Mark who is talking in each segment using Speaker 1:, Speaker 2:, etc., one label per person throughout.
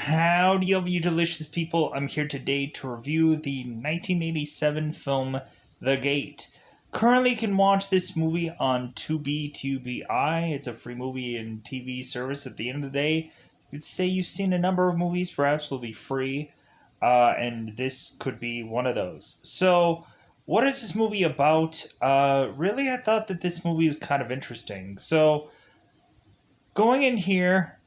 Speaker 1: Howdy, all you delicious people. I'm here today to review the 1987 film The Gate. Currently, you can watch this movie on Tubi. It's a free movie and TV service. At the end of the day, you could say you've seen a number of movies, perhaps will be free, and this could be one of those. So, what is this movie about? Really, I thought that this movie was kind of interesting. So, going in here,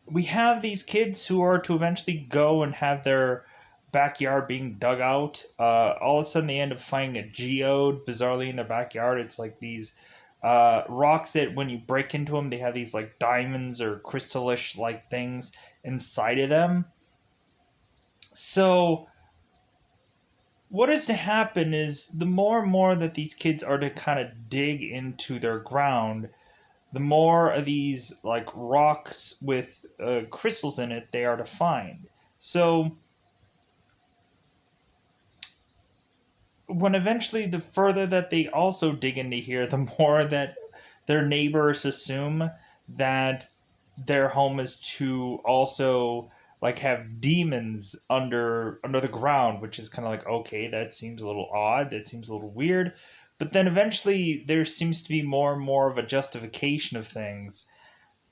Speaker 1: we have these kids who are to eventually go and have their backyard being dug out. All of a sudden, they end up finding a geode bizarrely in their backyard. It's like these rocks that, when you break into them, they have these like diamonds or crystallish like things inside of them. So, what is to happen is the more and more that these kids are to kind of dig into their ground, the more of these like rocks with crystals in it they are to find. So when eventually the further that they also dig into here, the more that their neighbors assume that their home is to also like have demons under the ground, which is kind of like, okay, that seems a little odd, that seems a little weird. But then eventually there seems to be more and more of a justification of things,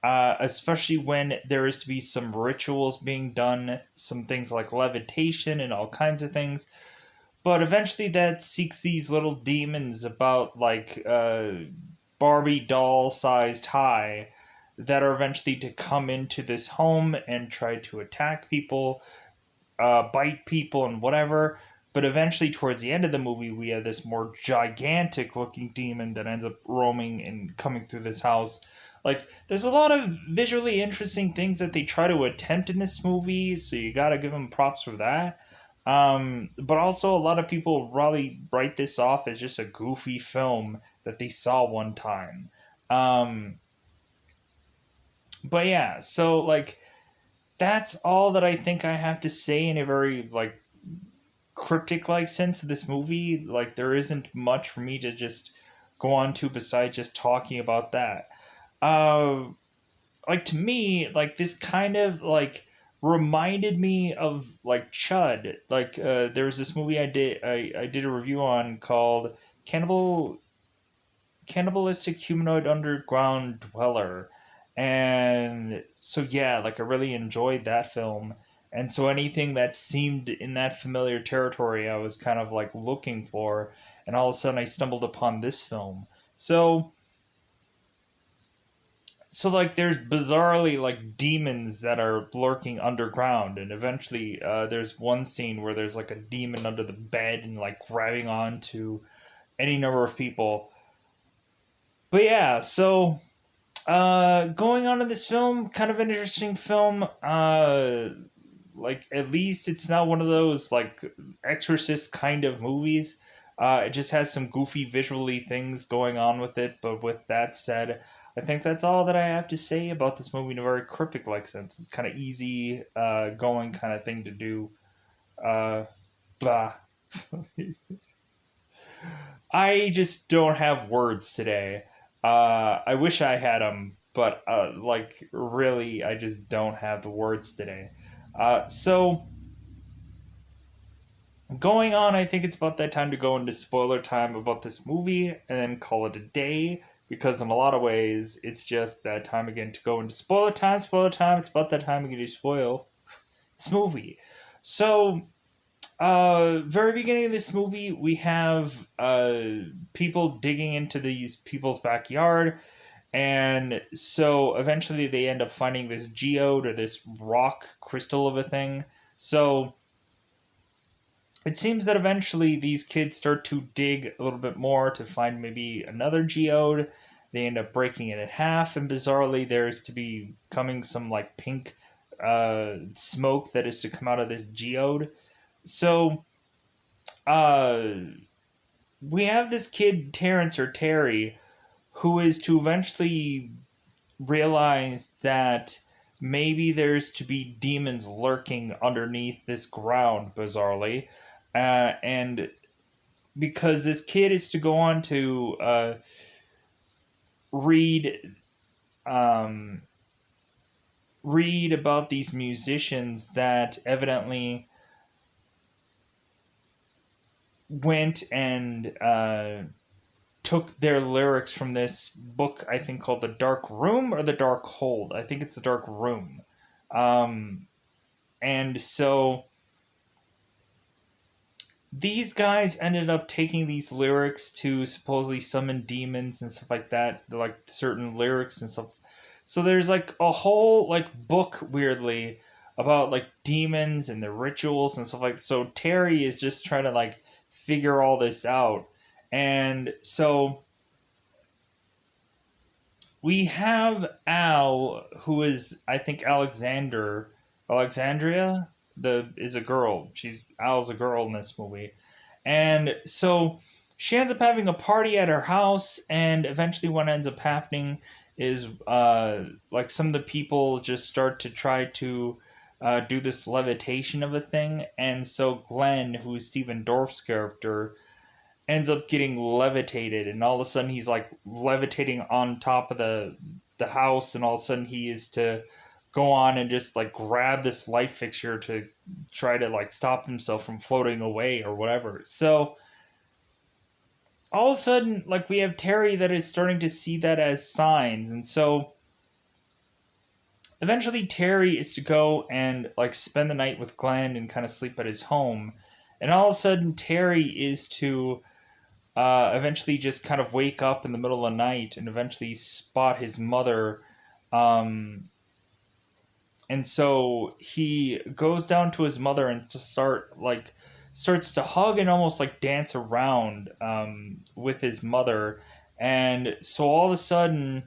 Speaker 1: especially when there is to be some rituals being done, some things like levitation and all kinds of things. But eventually, that seeks these little demons about like Barbie doll sized high that are eventually to come into this home and try to attack people, bite people, and whatever. But eventually, towards the end of the movie, we have this more gigantic looking demon that ends up roaming and coming through this house. Like, there's a lot of visually interesting things that they try to attempt in this movie, so you gotta give them props for that. But also, a lot of people probably write this off as just a goofy film that they saw one time. Um, but yeah, so like that's all that I think I have to say in a very like cryptic like sense of this movie. Like there isn't much for me to just go on to besides just talking about that. Uh, like to me, like this kind of like reminded me of like Chud. Like there was this movie I did a review on called Cannibalistic Humanoid Underground Dweller. And so yeah, like I really enjoyed that film. And so anything that seemed in that familiar territory I was kind of like looking for, and all of a sudden I stumbled upon this film. So like there's bizarrely like demons that are lurking underground, and eventually there's one scene where there's like a demon under the bed and like grabbing on to any number of people. But yeah, so going on to this film, kind of an interesting film. Like at least it's not one of those like exorcist kind of movies. It just has some goofy visually things going on with it. But with that said, I think that's all that I have to say about this movie in a very cryptic like sense. It's kind of easy going kind of thing to do. Uh, blah. I just don't have words today. I wish I had them, but like really, I just don't have the words today. So going on, I think it's about that time to go into spoiler time about this movie and then call it a day. Because in a lot of ways, it's just that time again to go into spoiler time. Spoiler time. It's about that time again to spoil this movie. So very beginning of this movie, we have people digging into these people's backyard, and so eventually they end up finding this geode or this rock crystal of a thing. So it seems that eventually these kids start to dig a little bit more to find maybe another geode. They end up breaking it in half, and bizarrely, there's to be coming some like pink smoke that is to come out of this geode. So uh, we have this kid Terrence or Terry who is to eventually realize that maybe there's to be demons lurking underneath this ground bizarrely, and because this kid is to go on to read um, read about these musicians that evidently went and took their lyrics from this book, I think called The Dark Room or The Dark Hold. I think it's The Dark Room. Um, and so these guys ended up taking these lyrics to supposedly summon demons and stuff like that, like certain lyrics and stuff. So there's like a whole like book weirdly about like demons and the rituals and stuff like that. So Terry is just trying to like figure all this out. And so we have Al, who is I think Alexandria, the is a girl. Al's a girl in this movie, and so she ends up having a party at her house, and eventually what ends up happening is like some of the people just start to try to do this levitation of a thing, and so Glenn, who is Stephen Dorff's character, ends up getting levitated, and all of a sudden he's like levitating on top of the house, and all of a sudden he is to go on and just like grab this light fixture to try to like stop himself from floating away or whatever. So all of a sudden, like we have Terry that is starting to see that as signs, and so eventually Terry is to go and like spend the night with Glenn and kind of sleep at his home, and all of a sudden Terry is to eventually just kind of wake up in the middle of the night and eventually spot his mother. Um, and so he goes down to his mother and just starts to hug and almost like dance around with his mother. And so all of a sudden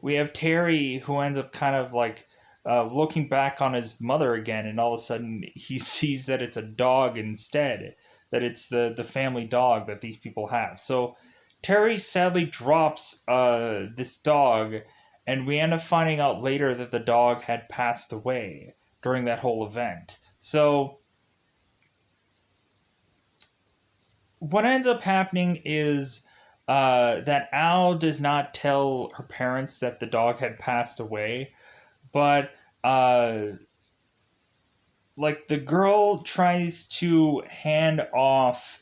Speaker 1: we have Terry who ends up kind of like looking back on his mother again, and all of a sudden he sees that it's a dog instead, that it's the family dog that these people have. So Terry sadly drops this dog, and we end up finding out later that the dog had passed away during that whole event. So what ends up happening is that Al does not tell her parents that the dog had passed away, but uh, like the girl tries to hand off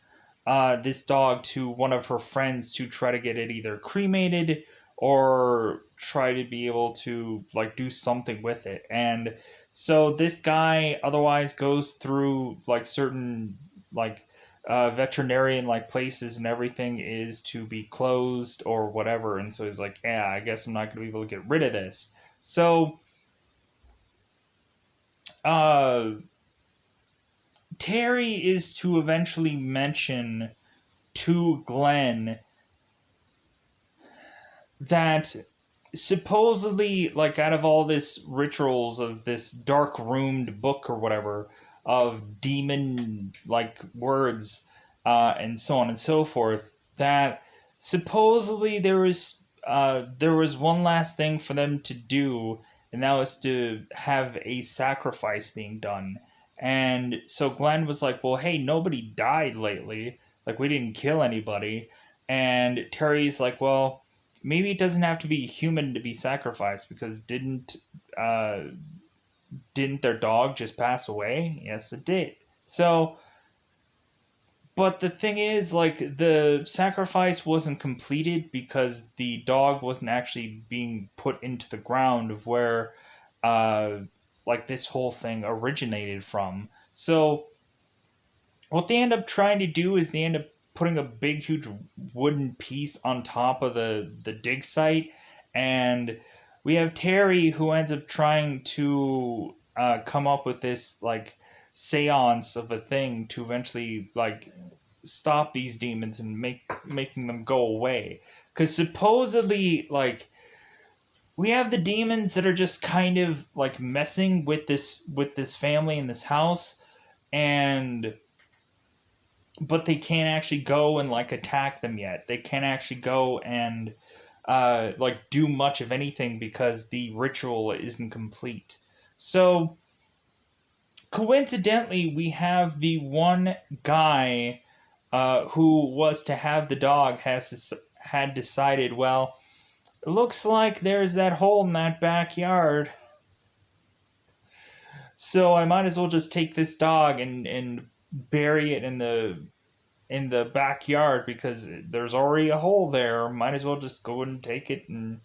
Speaker 1: this dog to one of her friends to try to get it either cremated or try to be able to like do something with it. And so this guy otherwise goes through like certain like veterinarian like places, and everything is to be closed or whatever, and so he's like, yeah, I guess I'm not going to be able to get rid of this. So uh Terry is to eventually mention to Glenn that supposedly, like, out of all this rituals of this dark roomed book or whatever, of demon like words and so on and so forth, that supposedly there was one last thing for them to do, and that was to have a sacrifice being done. And so Glenn was like, well, hey, nobody died lately, like we didn't kill anybody. And Terry's like, well, maybe it doesn't have to be human to be sacrificed, because uh didn't their dog just pass away? Yes, it did. So, but the thing is, like, the sacrifice wasn't completed because the dog wasn't actually being put into the ground of where uh like this whole thing originated from. So what they end up trying to do is they end up putting a big huge wooden piece on top of the dig site, and we have Terry who ends up trying to come up with this like seance of a thing to eventually like stop these demons and making them go away, because supposedly like we have the demons that are just kind of like messing with this family in this house, and but they can't actually go and like attack them yet. They can't actually go and like do much of anything because the ritual isn't complete. So coincidentally, we have the one guy who was to have the dog had decided, well, it looks like there's that hole in that backyard. So I might as well just take this dog and bury it in the backyard because there's already a hole there. Might as well just go and take it and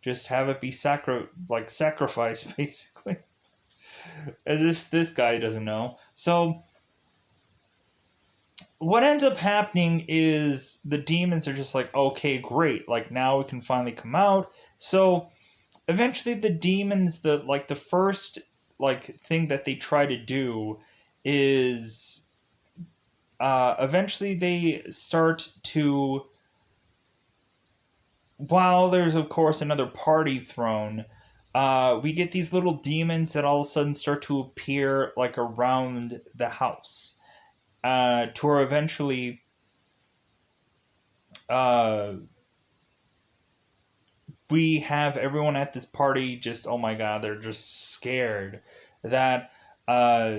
Speaker 1: just have it be sacrificed basically. As if this guy doesn't know. So what ends up happening is the demons are just like, okay, great, like now we can finally come out. So eventually the demons, the first thing that they try to do is eventually they start to, while there's of course another party thrown, we get these little demons that all of a sudden start to appear like around the house, to where eventually uh, we have everyone at this party just, oh my god, they're just scared that uh,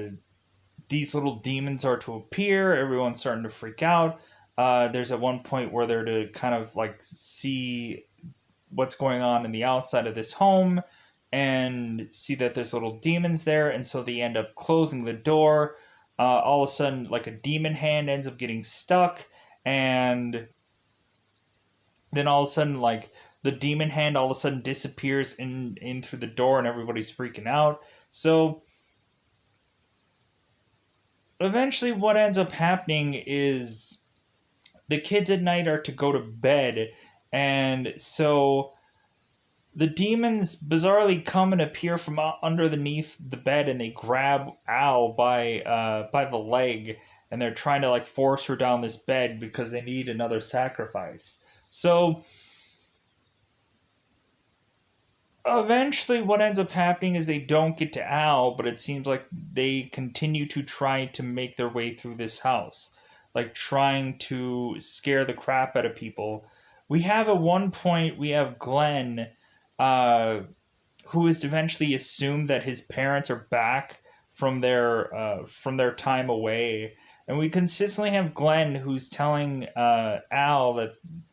Speaker 1: these little demons are to appear. Everyone's starting to freak out. There's at one point where they're to kind of like see what's going on in the outside of this home and see that there's little demons there, and so they end up closing the door. All of a sudden, like a demon hand ends up getting stuck, and then all of a sudden, like the demon hand all of a sudden disappears in through the door, and everybody's freaking out. So eventually, what ends up happening is the kids at night are to go to bed, and so the demons bizarrely come and appear from underneath the bed, and they grab Al by the leg, and they're trying to like force her down this bed because they need another sacrifice. So eventually, what ends up happening is they don't get to Al, but it seems like they continue to try to make their way through this house, like trying to scare the crap out of people. We have at one point we have Glenn, uh, who is eventually assumed that his parents are back from their time away, and we consistently have Glenn who's telling Al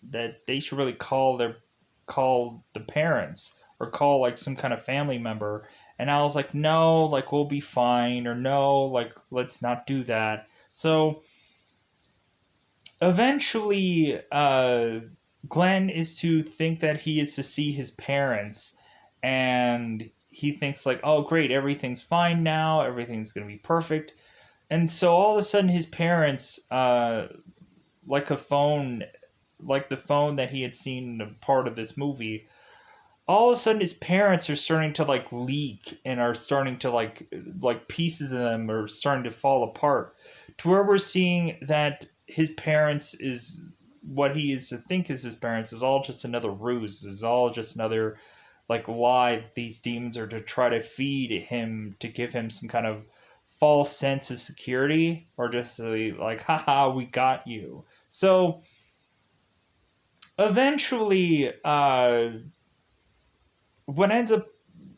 Speaker 1: that they should really call the parents or call like some kind of family member, and Al's like, no, like we'll be fine, or no, like let's not do that. So eventually Glenn is to think that he is to see his parents, and he thinks like, oh great, everything's fine now, everything's going to be perfect. And so all of a sudden his parents, like a phone, like the phone that he had seen in a part of this movie, all of a sudden his parents are starting to like leak and are starting to like pieces of them are starting to fall apart, to where we're seeing that his parents is what he is to think is his parents is all just another ruse, is all just another like lie these demons are to try to feed him to give him some kind of false sense of security, or just like haha we got you. So eventually what ends up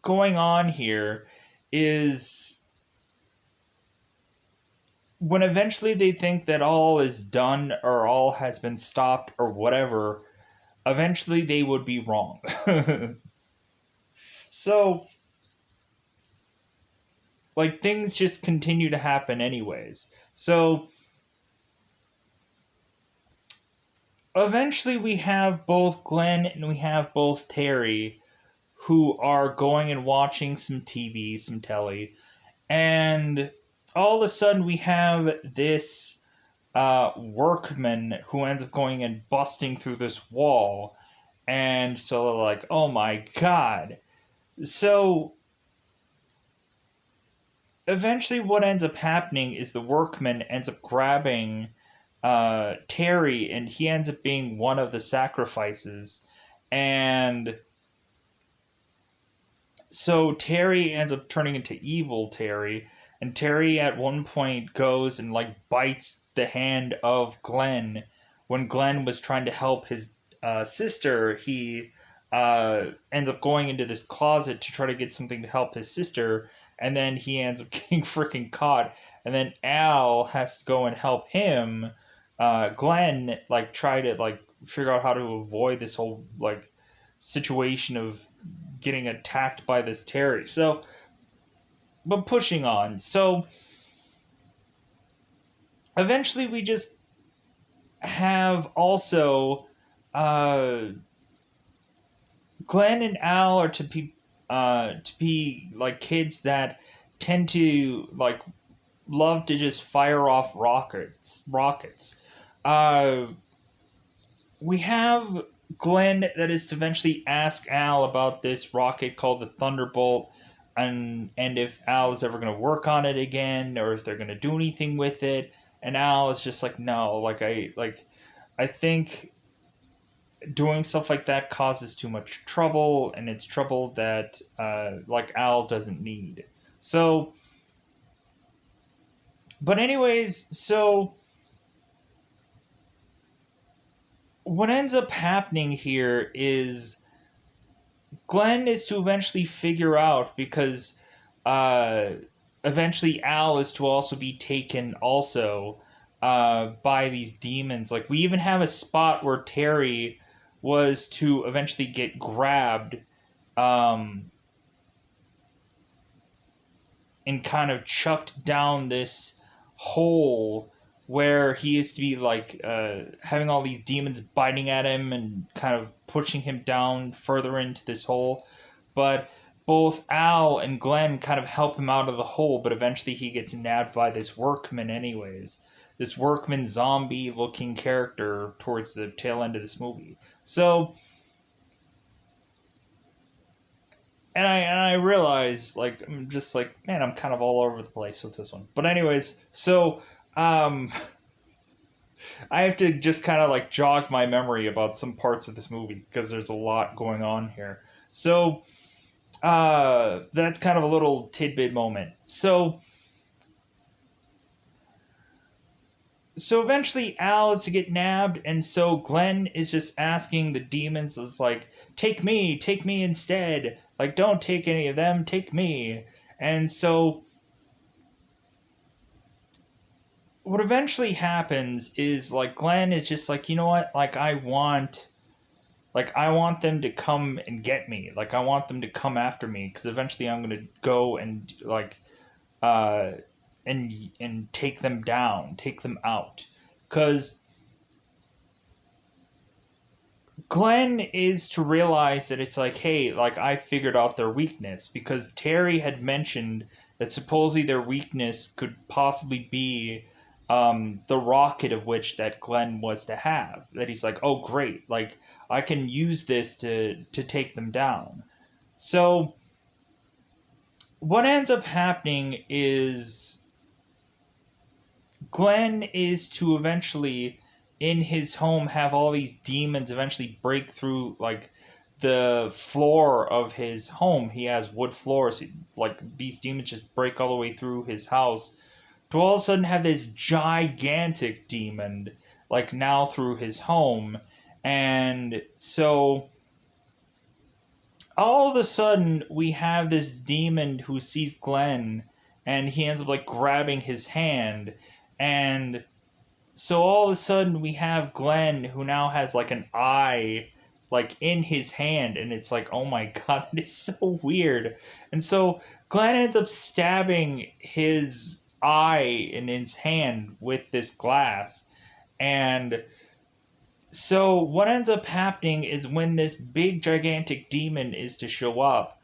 Speaker 1: going on here is when eventually they think that all is done or all has been stopped or whatever, eventually they would be wrong. So, like, things just continue to happen anyways. So, eventually we have both Glenn and we have both Terry who are going and watching some TV, some telly, and all of a sudden we have this workman who ends up going and busting through this wall. And so they're like, oh my god. So eventually, what ends up happening is the workman ends up grabbing Terry, and he ends up being one of the sacrifices. And so Terry ends up turning into evil Terry, and Terry at one point goes and like bites the hand of Glenn. When Glenn was trying to help his sister, he ends up going into this closet to try to get something to help his sister, and then he ends up getting freaking caught. And then Al has to go and help him. Glenn like try to like figure out how to avoid this whole like situation of getting attacked by this Terry. So but pushing on. So eventually we just have also uh, Glenn and Al are to be like kids that tend to like love to just fire off rockets. Uh, we have Glenn that is to eventually ask Al about this rocket called the Thunderbolt, and if Al is ever going to work on it again, or if they're going to do anything with it. And Al is just like, no, I think doing stuff like that causes too much trouble, and it's trouble that like Al doesn't need. So, but anyways, so what ends up happening here is Glenn is to eventually figure out because uh, eventually Al is to also be taken also by these demons. Like we even have a spot where Terry was to eventually get grabbed um, and kind of chucked down this hole where he is to be like having all these demons biting at him and kind of pushing him down further into this hole. But both Al and Glenn kind of help him out of the hole, but eventually he gets nabbed by this workman, anyways. This workman zombie looking character towards the tail end of this movie. So, and I realize like I'm just like, man, I'm kind of all over the place with this one. But anyways, so um I have to just kind of like jog my memory about some parts of this movie because there's a lot going on here. So that's kind of a little tidbit moment. So eventually Al is to get nabbed, and so Glenn is just asking the demons, is like, take me instead. Like, don't take any of them, take me. And so what eventually happens is like Glenn is just like, you know what? Like I want them to come and get me. Like I want them to come after me because eventually I'm gonna go and like uh and take them down, take them out. Because Glenn is to realize that it's like, hey, like I figured out their weakness because Terry had mentioned that supposedly their weakness could possibly be the rocket of which that Glenn was to have. That he's like, oh great, like I can use this to take them down. So what ends up happening is Glenn is to eventually in his home have all these demons eventually break through like the floor of his home. He has wood floors. Like these demons just break all the way through his house to all of a sudden have this gigantic demon like now through his home. And so all of a sudden we have this demon who sees Glenn and he ends up like grabbing his hand. And so all of a sudden we have Glenn who now has like an eye like in his hand, and it's like, oh my god, that is so weird. And so Glenn ends up stabbing his eye in his hand with this glass. And so what ends up happening is when this big gigantic demon is to show up,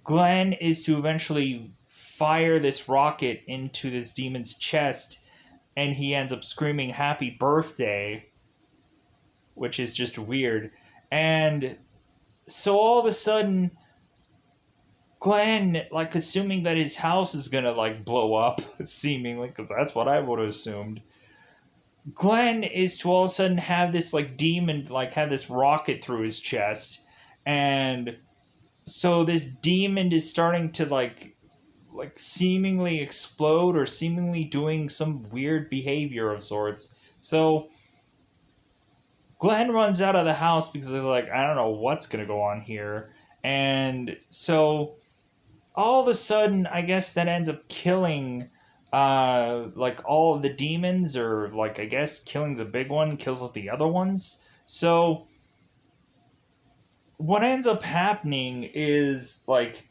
Speaker 1: Glenn is to eventually fire this rocket into this demon's chest, and he ends up screaming happy birthday, which is just weird. And so all of a sudden Glenn, like assuming that his house is gonna like blow up, seemingly, because that's what I would have assumed. Glenn is to all of a sudden have this like demon like have this rocket through his chest, and so this demon is starting to like seemingly explode or seemingly doing some weird behavior of sorts. So Glenn runs out of the house because he's like, I don't know what's gonna go on here. And so all of a sudden, I guess that ends up killing like all of the demons, or like I guess killing the big one kills the other ones. So what ends up happening is like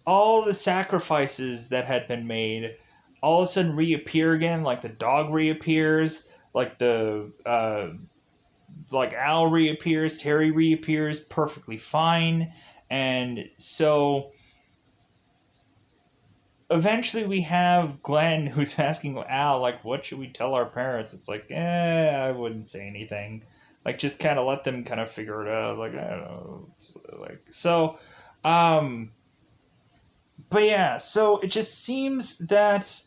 Speaker 1: all the sacrifices that had been made all of a sudden reappear again. Like the dog reappears, like the like Al reappears, Terry reappears perfectly fine, and so eventually we have Glenn who's asking Al like, "What should we tell our parents?" It's like, I wouldn't say anything. Like, just kind of let them kind of figure it out. Like, I don't know, like so. Um, but yeah, so it just seems that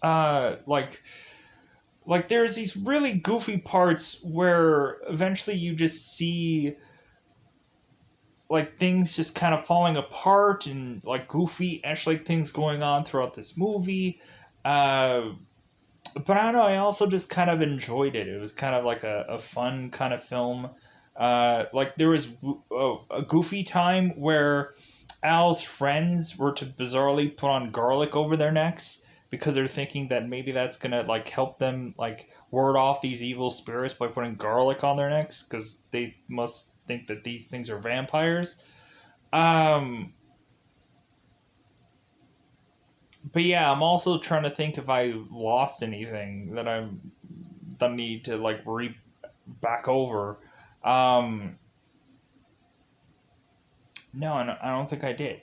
Speaker 1: like there's these really goofy parts where eventually you just see like things just kind of falling apart and like goofy ash like things going on throughout this movie. Uh, but I don't know. I also just kind of enjoyed it. It was kind of like a fun kind of film. Like there was a goofy time where Al's friends were to bizarrely put on garlic over their necks because they're thinking that maybe that's gonna like help them like ward off these evil spirits by putting garlic on their necks because they must think that these things are vampires. Um, but yeah, I'm also trying to think if I lost anything that I'm that need to like re back over. Um, no, I don't think I did.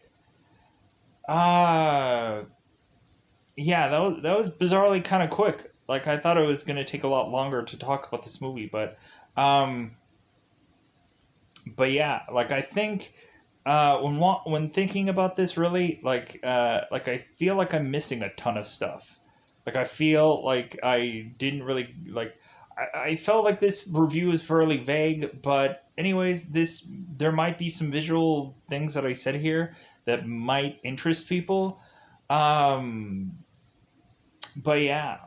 Speaker 1: Uh yeah, that was bizarrely kind of quick. Like I thought it was going to take a lot longer to talk about this movie, um but yeah, like I think when thinking about this really like I feel like I'm missing a ton of stuff. Like I feel like I didn't really like I felt like this review is fairly vague, but anyways, this there might be some visual things that I said here that might interest people. Um but yeah,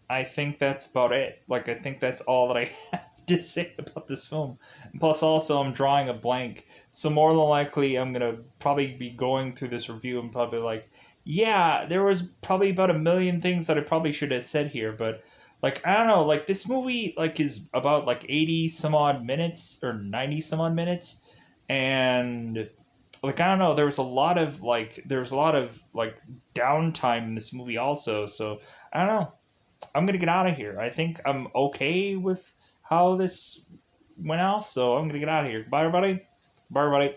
Speaker 1: I think that's about it. Like, I think that's all that I have to say about this film. Plus, also, I'm drawing a blank. So, more than likely, I'm going to probably be going through this review and probably like, yeah, there was probably about a million things that I probably should have said here. But, like, I don't know. Like, this movie, like, is about, like, 80 some odd minutes or 90 some odd minutes. And, like, I don't know. There was a lot of, like, downtime in this movie also. So, I don't know. I'm gonna get out of here. I think I'm okay with how this went off, so I'm gonna get out of here. Bye, everybody. Bye, everybody.